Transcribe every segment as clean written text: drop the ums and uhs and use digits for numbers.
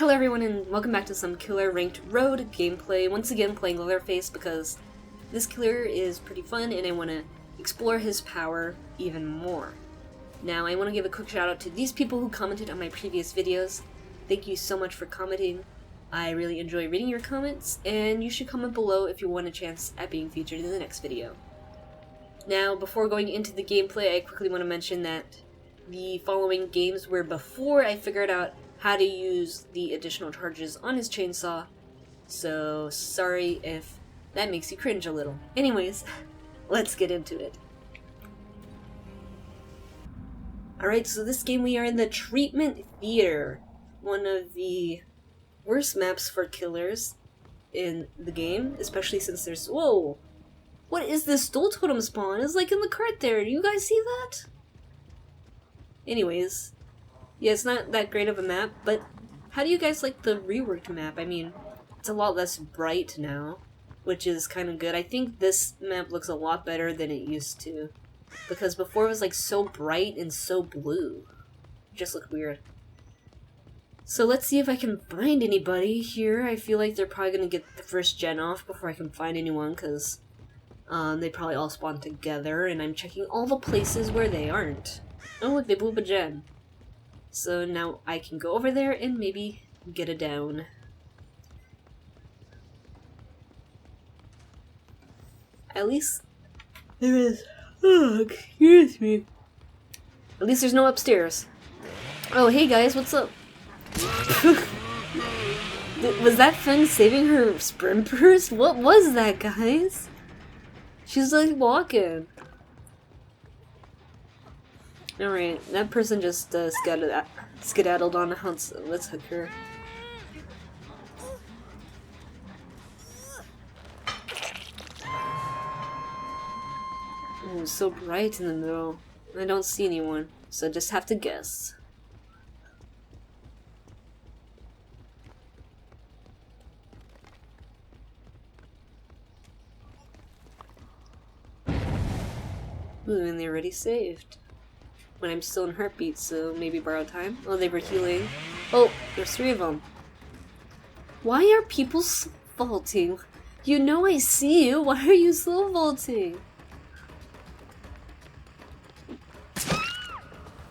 Hello everyone and welcome back to some Killer Ranked Road gameplay. Once again playing Leatherface because this killer is pretty fun and I want to explore his power even more. Now I want to give a quick shout out to these people who commented on my previous videos. Thank you so much for commenting. I really enjoy reading your comments and you should comment below if you want a chance at being featured in the next video. Now before going into the gameplay I quickly want to mention that the following games were before I figured out how to use the additional charges on his chainsaw, so sorry if that makes you cringe a little. Anyways, let's get into it. Alright, so this game we are in the Treatment Theater, one of the worst maps for killers in the game, especially since there's— whoa! What is this Stool Totem spawn? It's like in the cart there, do you guys see that? Anyways, yeah, it's not that great of a map, but how do you guys like the reworked map? I mean, it's a lot less bright now, which is kind of good. I think this map looks a lot better than it used to, because before it was like so bright and so blue. It just looked weird. So let's see if I can find anybody here. I feel like they're probably going to get the first gen off before I can find anyone, because they probably all spawn together, and I'm checking all the places where they aren't. Oh look, they blew up a gen. So now I can go over there and maybe get a down. At least there is— oh, excuse me. At least there's no upstairs. Oh, hey guys, what's up? Was that Feng saving her sprint burst? What was that, guys? She's like walking. Alright, that person just skedaddled on out, so let's hook her. Oh, it's so bright in the middle. I don't see anyone, so I just have to guess. Ooh, and they already saved. When I'm still in heartbeat, so maybe borrow time. Oh, they were healing. Oh, there's 3 of them. Why are people slow vaulting? You know I see you. Why are you slow vaulting?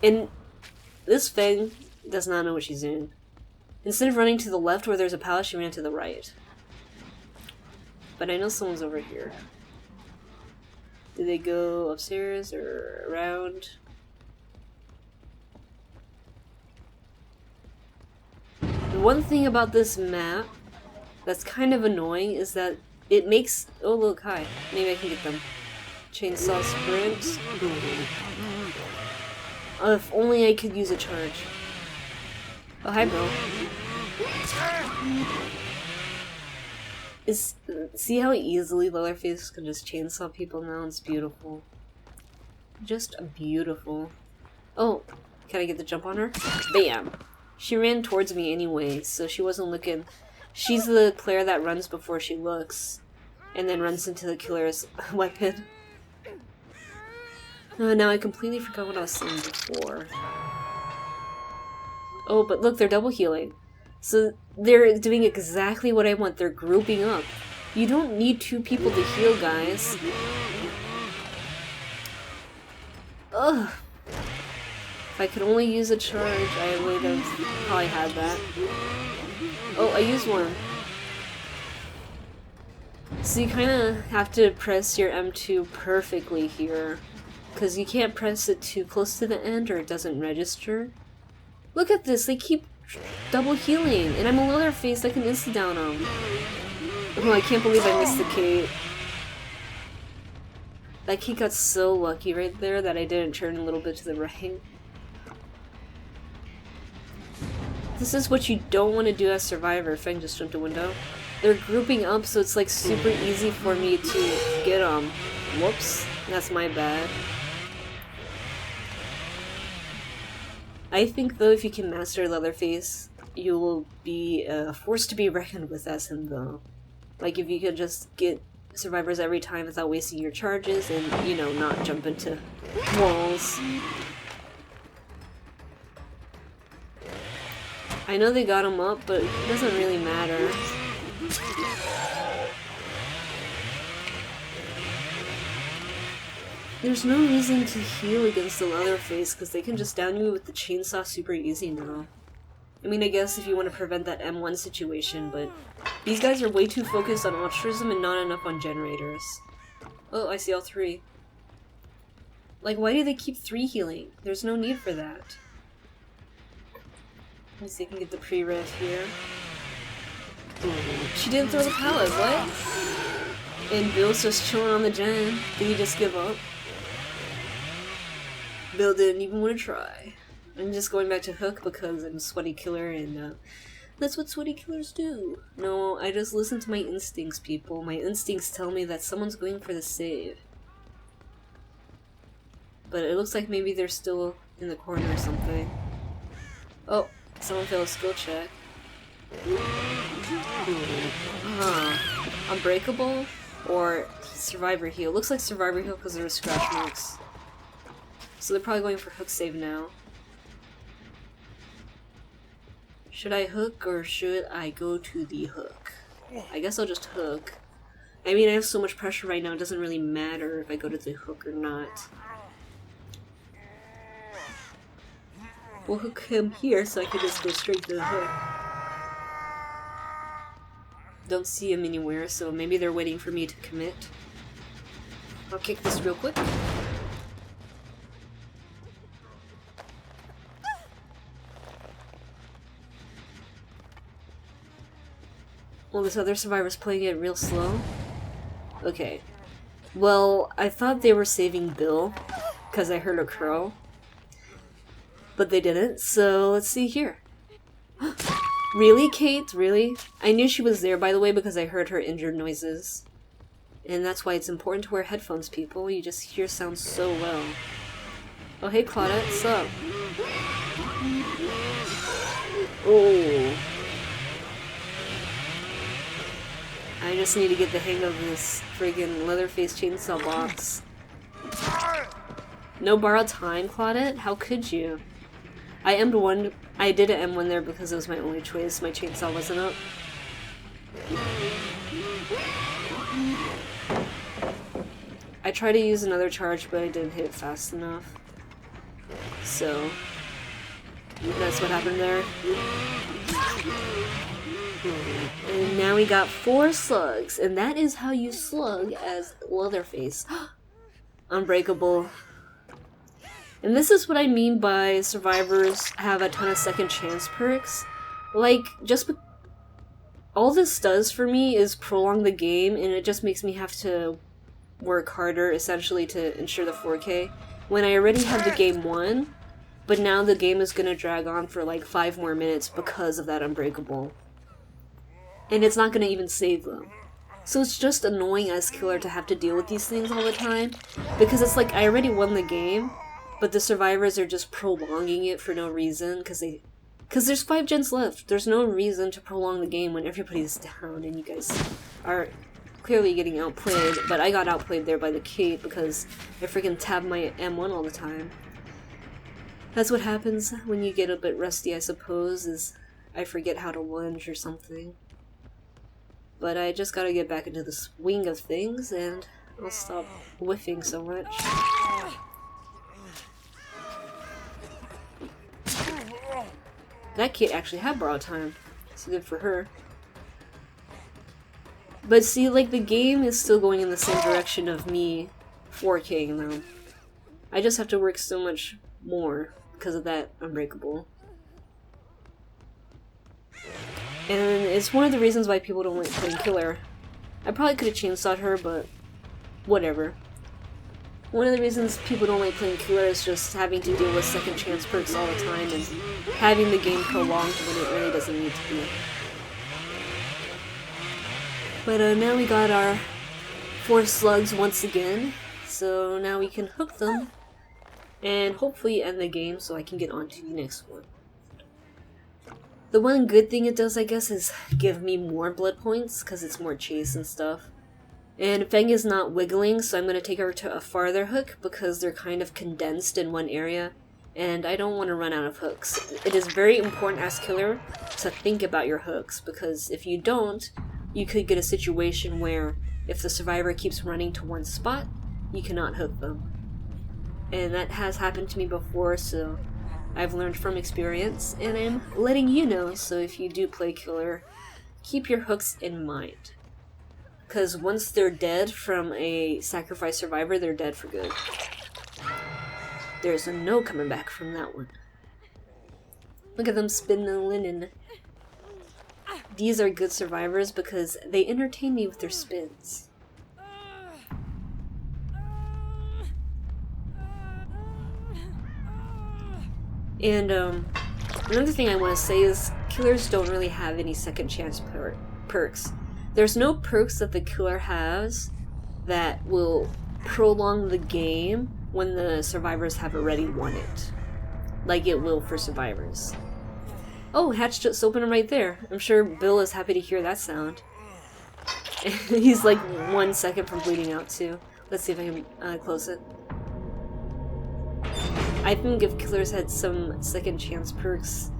And this Feng does not know what she's doing. Instead of running to the left where there's a palace, she ran to the right. But I know someone's over here. Did they go upstairs or around? The one thing about this map that's kind of annoying is that it makes— oh look, hi. Maybe I can get them. Chainsaw sprint. Oh, if only I could use a charge. Oh, hi bro. See how easily Leatherface can just chainsaw people now? It's beautiful. Just beautiful. Oh, can I get the jump on her? Bam! She ran towards me anyway, so she wasn't looking. She's the player that runs before she looks, and then runs into the killer's weapon. Now I completely forgot what I was saying before. Oh, but look, they're double healing. So they're doing exactly what I want. They're grouping up. You don't need 2 people to heal, guys. Ugh. If I could only use a charge, I would have probably had that. Oh, I used one. So you kind of have to press your M2 perfectly here, because you can't press it too close to the end or it doesn't register. Look at this, they keep double healing, and I'm a Leatherface that can insta-down them. Oh, I can't believe I missed the Kate. That Kate got so lucky right there that I didn't turn a little bit to the right. This is what you don't want to do as Survivor. Feng just jumped a window. They're grouping up, so it's like super easy for me to get them. Whoops, that's my bad. I think though if you can master Leatherface, you will be a force to be reckoned with as him though. Like if you could just get survivors every time without wasting your charges and, you know, not jump into walls. I know they got him up, but it doesn't really matter. There's no reason to heal against the Leatherface, because they can just down you with the chainsaw super easy now. I mean, I guess if you want to prevent that M1 situation, but these guys are way too focused on altruism and not enough on generators. Oh, I see all three. Like, why do they keep 3 healing? There's no need for that. Let me see if I can get the pre-ref here. She didn't throw the pallet, what? And Bill's just chilling on the gen. Did he just give up? Bill didn't even want to try. I'm just going back to Hook because I'm a sweaty killer and that's what sweaty killers do. No, I just listen to my instincts, people. My instincts tell me that someone's going for the save. But it looks like maybe they're still in the corner or something. Oh, someone failed a skill check. Unbreakable or Survivor Heal. Looks like Survivor Heal because there were scratch marks. So they're probably going for Hook save now. Should I hook or should I go to the hook? I guess I'll just hook. I mean, I have so much pressure right now, it doesn't really matter if I go to the hook or not. We'll hook him here so I can just go straight to the hook. Don't see him anywhere, so maybe they're waiting for me to commit. I'll kick this real quick. Well, this other survivor's playing it real slow. Okay. Well, I thought they were saving Bill, because I heard a crow. But they didn't, so let's see here. Really, Kate? Really? I knew she was there, by the way, because I heard her injured noises. And that's why it's important to wear headphones, people. You just hear sounds so well. Oh, hey, Claudette, what's up? Oh. I just need to get the hang of this friggin' Leatherface chainsaw box. No borrowed time, Claudette? How could you? I M1. I did an M1 there because it was my only choice. My chainsaw wasn't up. I tried to use another charge, but I didn't hit it fast enough. So that's what happened there. And now we got 4 slugs, and that is how you slug as Leatherface. Unbreakable. And this is what I mean by survivors have a ton of second chance perks. Like, all this does for me is prolong the game, and it just makes me have to work harder, essentially, to ensure the 4K. When I already had the game won, but now the game is gonna drag on for like 5 more minutes because of that Unbreakable. And it's not gonna even save them. So it's just annoying as killer to have to deal with these things all the time, because it's like I already won the game, but the survivors are just prolonging it for no reason, because there's 5 gens left. There's no reason to prolong the game when everybody's down and you guys are clearly getting outplayed, but I got outplayed there by the Kate because I freaking tab my M1 all the time. That's what happens when you get a bit rusty, I suppose, is I forget how to lunge or something. But I just gotta get back into the swing of things, and I'll stop whiffing so much. That kid actually had borrowed time. It's good for her. But see, like, the game is still going in the same direction of me 4K'ing them. I just have to work so much more because of that Unbreakable. And it's one of the reasons why people don't like playing killer. I probably could have chainsawed her, but whatever. One of the reasons people don't like playing killer is just having to deal with second chance perks all the time and having the game prolonged when it really doesn't need to be. But now we got our 4 slugs once again, so now we can hook them and hopefully end the game so I can get on to the next one. The one good thing it does, I guess, is give me more blood points, because it's more chase and stuff. And Feng is not wiggling, so I'm going to take her to a farther hook, because they're kind of condensed in one area. and I don't want to run out of hooks. It is very important as killer to think about your hooks, because if you don't, you could get a situation where if the survivor keeps running to one spot, you cannot hook them. And that has happened to me before, so I've learned from experience, and I'm letting you know, so if you do play killer, keep your hooks in mind. Because once they're dead from a sacrifice survivor, they're dead for good. There's no coming back from that one. Look at them spinning the linen. These are good survivors because they entertain me with their spins. And another thing I want to say is killers don't really have any second chance perks. There's no perks that the killer has that will prolong the game when the survivors have already won it, like it will for survivors. Oh, hatch just opened right there. I'm sure Bill is happy to hear that sound. He's like 1 second from bleeding out too. Let's see if I can close it. I think if killers had some second chance perks,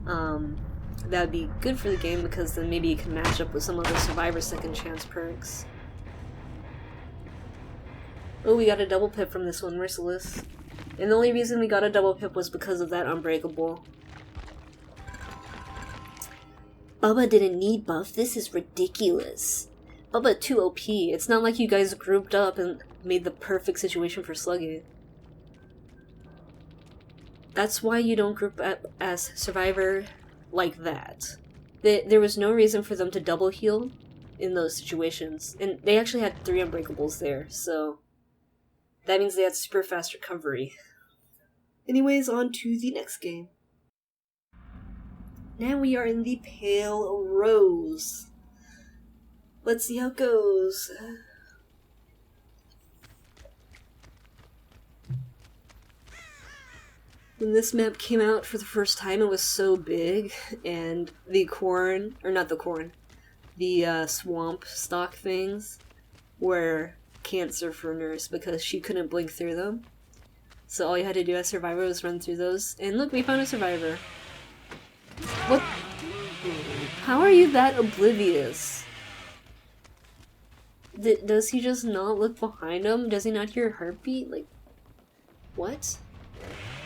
that'd be good for the game, because then maybe you can match up with some of the survivor second chance perks. Oh, we got a double pip from this one, Merciless. And the only reason we got a double pip was because of that Unbreakable. Bubba didn't need buff, this is ridiculous. Bubba too OP, it's not like you guys grouped up and made the perfect situation for slugging. That's why you don't group up as survivor like that. There was no reason for them to double heal in those situations. And they actually had 3 Unbreakables there, so that means they had super fast recovery. Anyways, on to the next game. Now we are in the Pale Rose. Let's see how it goes. When this map came out for the first time, it was so big, and the corn, or not the corn, the swamp stock things were cancer for Nurse because she couldn't blink through them. So all you had to do as survivor was run through those, and look, we found a survivor. What? How are you that oblivious? Does he just not look behind him? Does he not hear a heartbeat? Like, what?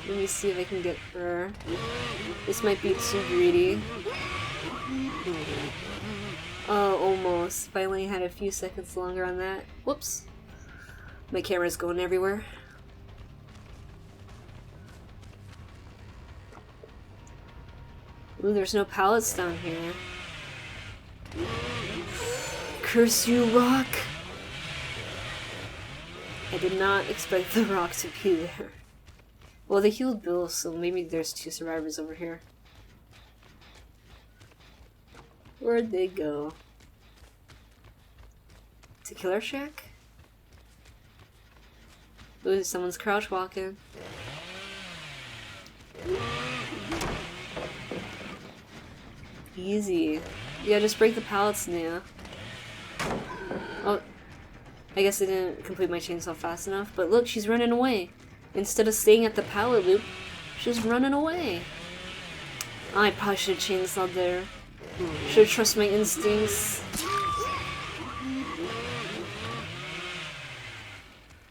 Let me see if I can get her. This might be too greedy. Oh, almost. If I only had a few seconds longer on that. Whoops. My camera's going everywhere. Ooh, there's no pallets down here. Curse you, rock! I did not expect the rock to be there. Well, they healed Bill, so maybe there's 2 survivors over here. Where'd they go? To Killer Shack? Ooh, someone's crouch walking. Easy. Yeah, just break the pallets now. Oh, I guess I didn't complete my chainsaw fast enough, but look, she's running away. Instead of staying at the pallet loop, she's running away. Oh, I probably should have chainsawed there. Should have trusted my instincts.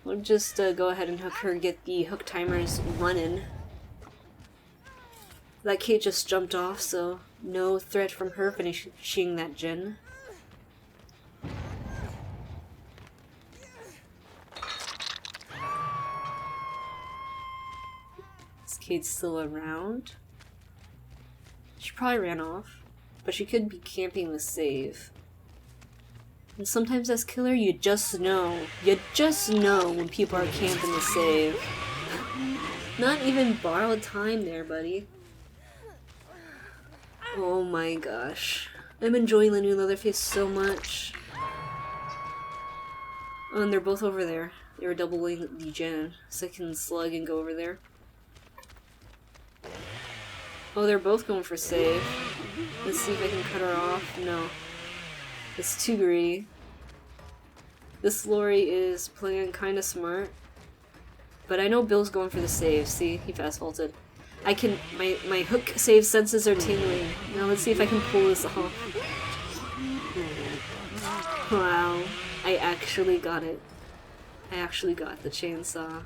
We'll just go ahead and hook her, get the hook timers running. That Kate just jumped off, so no threat from her finishing that gen. Is Kate still around? She probably ran off, but she could be camping the save. And sometimes as killer, you just know when people are camping the save. Not even borrowed time there, buddy. Oh my gosh. I'm enjoying the new Leatherface so much. Oh, and they're both over there. They were doubling the gen, so I can slug and go over there. Oh, they're both going for save. Let's see if I can cut her off. No. It's too greedy. This Lori is playing kinda smart. But I know Bill's going for the save. See, he fast vaulted. I can. My hook save senses are tingling. Now let's see if I can pull this off. Wow, I actually got it. I actually got the chainsaw.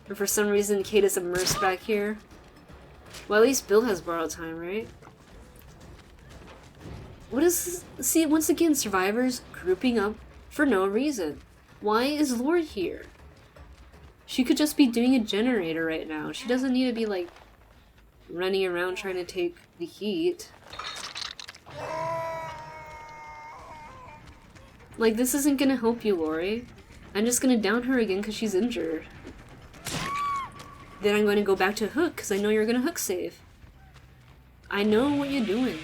And for some reason, Kate is immersed back here. Well, at least Bill has borrowed time, right? What is this? See, once again, survivors grouping up for no reason. Why is Lord here? She could just be doing a generator right now. She doesn't need to be, like, running around trying to take the heat. Like, this isn't gonna help you, Lori. I'm just gonna down her again because she's injured. Then I'm going to go back to hook because I know you're gonna hook save. I know what you're doing.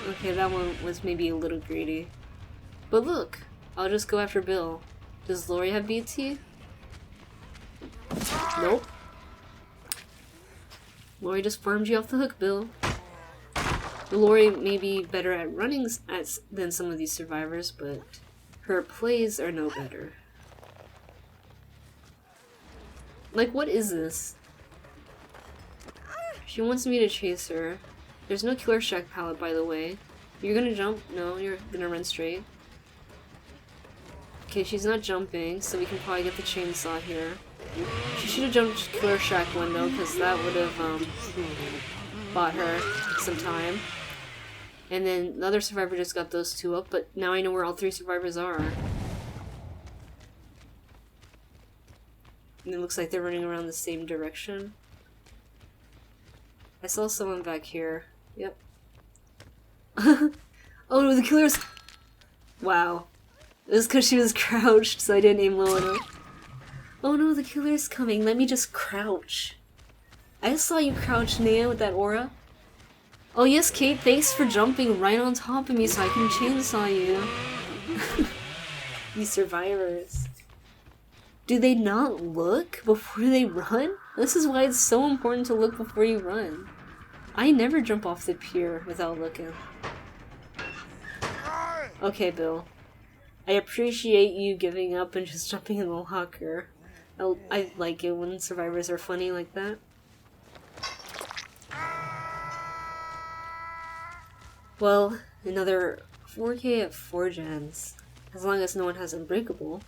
Okay, that one was maybe a little greedy. But look, I'll just go after Bill. Does Lori have BT? Nope. Lori just farmed you off the hook, Bill. Lori may be better at running than some of these survivors, but her plays are no better. Like, what is this? She wants me to chase her. There's no killer shack pallet, by the way. You're gonna jump? No, you're gonna run straight. Okay, she's not jumping, so we can probably get the chainsaw here. She should have jumped killer shack window, because that would have bought her some time. And then the other survivor just got those two up, but now I know where all three survivors are. And it looks like they're running around the same direction. I saw someone back here. Yep. Oh no, the killer's... Wow. It was because she was crouched, so I didn't aim low enough. Oh no, the killer's coming. Let me just crouch. I saw you crouch, Nea, with that aura. Oh yes, Kate, thanks for jumping right on top of me so I can chainsaw you. These survivors. Do they not look before they run? This is why it's so important to look before you run. I never jump off the pier without looking. Okay, Bill. I appreciate you giving up and just jumping in the locker. I like it when survivors are funny like that. Well, another 4K at 4 gens. As long as no one has Unbreakable.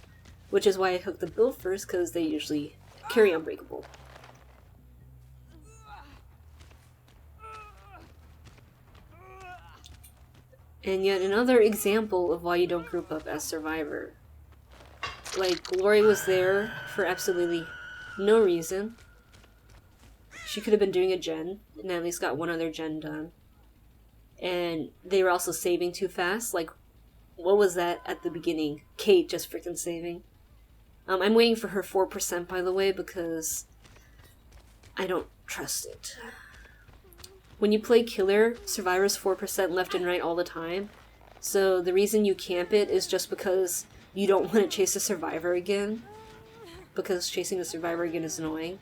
Which is why I hooked the Bill first, because they usually carry Unbreakable. And yet another example of why you don't group up as Survivor. Like, Glory was there for absolutely no reason. She could have been doing a gen, and at least got one other gen done. And they were also saving too fast. Like, what was that at the beginning? Kate just freaking saving. I'm waiting for her 4%, by the way, because I don't trust it. When you play Killer, Survivor's 4% left and right all the time. So the reason you camp it is just because you don't want to chase a Survivor again. Because chasing a Survivor again is annoying.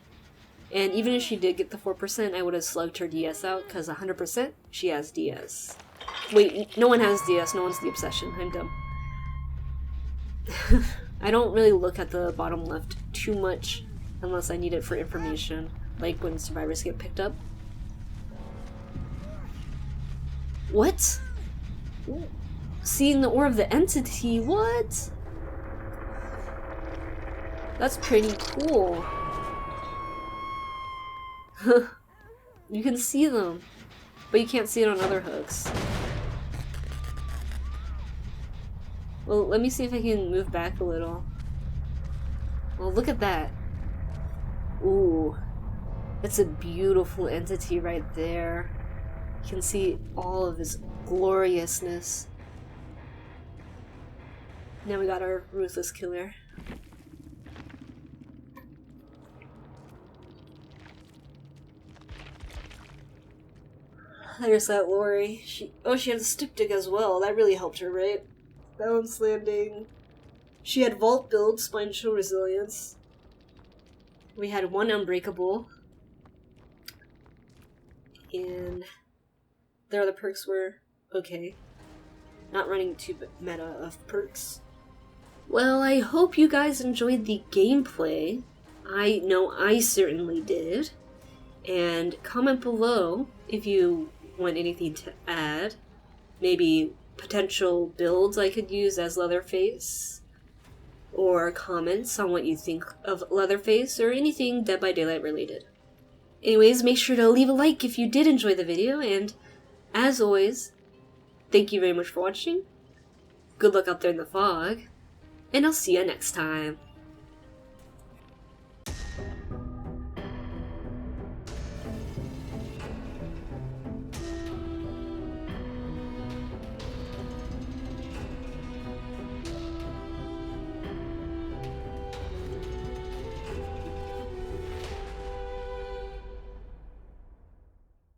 And even if she did get the 4%, I would have slugged her DS out, because 100% she has DS. Wait, no one has DS, no one's the Obsession. I'm dumb. I don't really look at the bottom left too much unless I need it for information, like when survivors get picked up. What? Seeing the Ore of the Entity, what? That's pretty cool. You can see them, but you can't see it on other hooks. Well, let me see if I can move back a little. Well, look at that. Ooh. That's a beautiful entity right there. You can see all of his gloriousness. Now we got our Ruthless Killer. There's that Lori. She had a styptic as well. That really helped her, right? Balance landing. She had vault build, spinal resilience. We had one Unbreakable. And their other perks were okay. not running too meta of perks. Well, I hope you guys enjoyed the gameplay. I know I certainly did. And comment below if you want anything to add. Maybe potential builds I could use as Leatherface. Or comments on what you think of Leatherface or anything Dead by Daylight related. Anyways, make sure to leave a like if you did enjoy the video, and as always, thank you very much for watching. Good luck out there in the fog, and I'll see you next time.